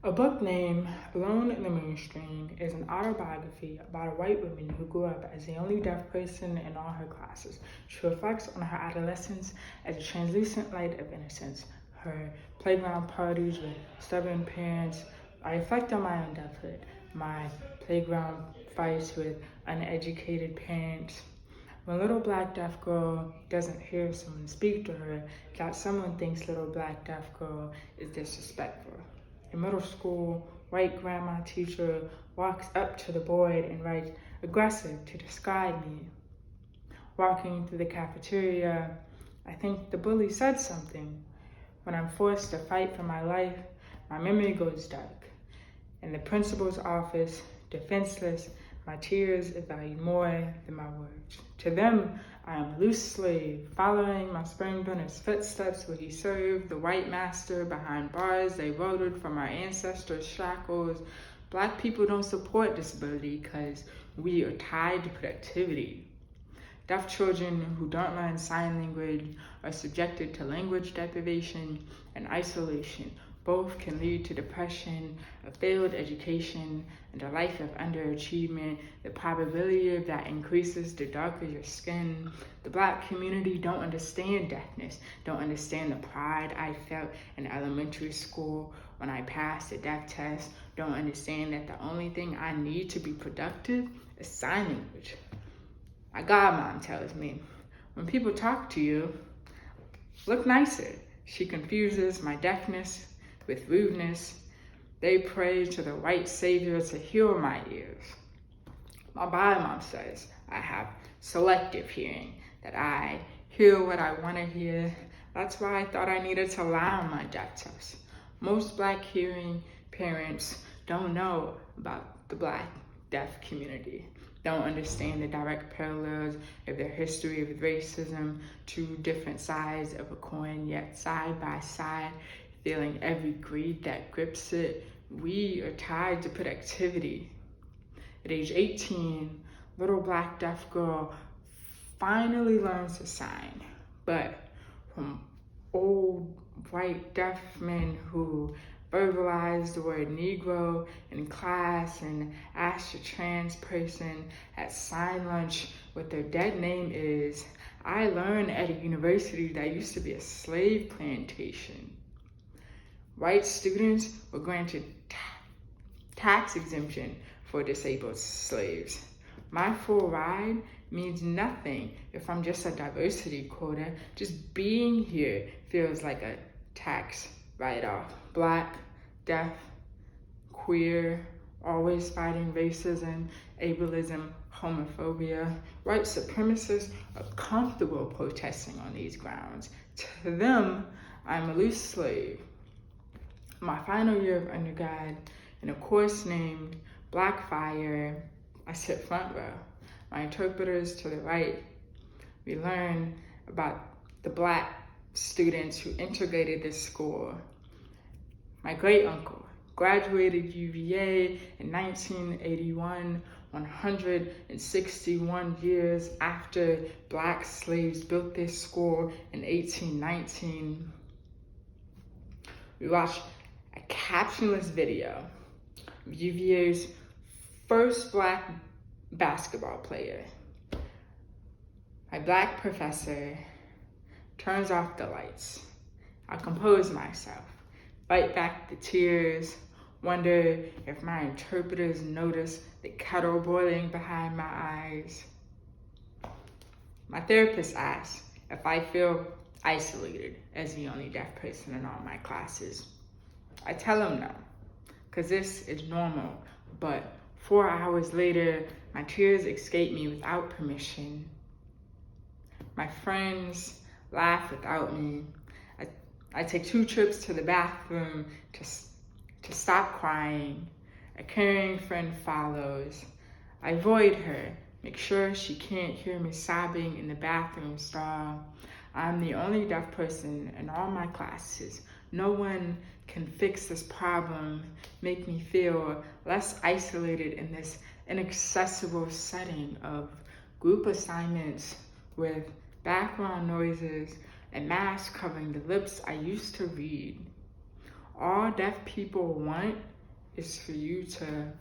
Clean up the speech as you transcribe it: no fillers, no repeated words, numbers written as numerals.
A book named Alone in the Mainstream is an autobiography about a white woman who grew up as the only deaf person in all her classes. She reflects on her adolescence as a translucent light of innocence, her playground parties with stubborn parents. I reflect on my own deafhood, my playground fights with uneducated parents. When little black deaf girl doesn't hear someone speak to her, that someone thinks little black deaf girl is disrespectful. In middle school, white grandma teacher walks up to the board and writes aggressive to describe me. Walking through the cafeteria, I think the bully said something. When I'm forced to fight for my life, my memory goes dark. In the principal's office, defenseless, my tears are valued more than my words. To them, I am a loose slave, following my spring burner's footsteps where he served the white master behind bars they welded from our ancestors' shackles. Black people don't support disability because we are tied to productivity. Deaf children who don't learn sign language are subjected to language deprivation and isolation. Both can lead to depression, a failed education, and a life of underachievement. The probability of that increases the darker your skin. The Black community don't understand deafness, don't understand the pride I felt in elementary school when I passed the deaf test, don't understand that the only thing I need to be productive is sign language. My godmom tells me, when people talk to you, look nicer. She confuses my deafness with rudeness. They pray to the white savior to heal my ears. My biomom says I have selective hearing, that I hear what I want to hear. That's why I thought I needed to lie on my deaf test. Most Black hearing parents don't know about the Black deaf community, don't understand the direct parallels of their history of racism, two different sides of a coin, yet side by side, feeling every greed that grips it. We are tied to productivity. At age 18, little Black deaf girl finally learns to sign, but from old white deaf men who verbalize the word Negro in class and ask a trans person at sign lunch what their dead name is. I learned at a university that used to be a slave plantation. White students were granted tax exemption for disabled slaves. My full ride means nothing if I'm just a diversity quota. Just being here feels like a tax write-off. Black, deaf, queer, always fighting racism, ableism, homophobia. White supremacists are comfortable protesting on these grounds. To them, I'm a loose slave. My final year of undergrad, in a course named Black Fire, I sit front row. My interpreters to the right. We learn about the Black students who integrated this school. My great uncle graduated UVA in 1981, 161 years after Black slaves built this school in 1819. We watched a captionless video of UVA's first Black basketball player. My Black professor turns off the lights. I compose myself, fight back the tears, wonder if my interpreters notice the kettle boiling behind my eyes. My therapist asks if I feel isolated as the only deaf person in all my classes. I tell him no, because this is normal, but 4 hours later, my tears escape me without permission. My friends laugh without me. I take 2 trips to the bathroom to stop crying. A caring friend follows. I avoid her, make sure she can't hear me sobbing in the bathroom stall. I'm the only deaf person in all my classes. No one can fix this problem, make me feel less isolated in this inaccessible setting of group assignments with background noises and masks covering the lips I used to read. All deaf people want is for you to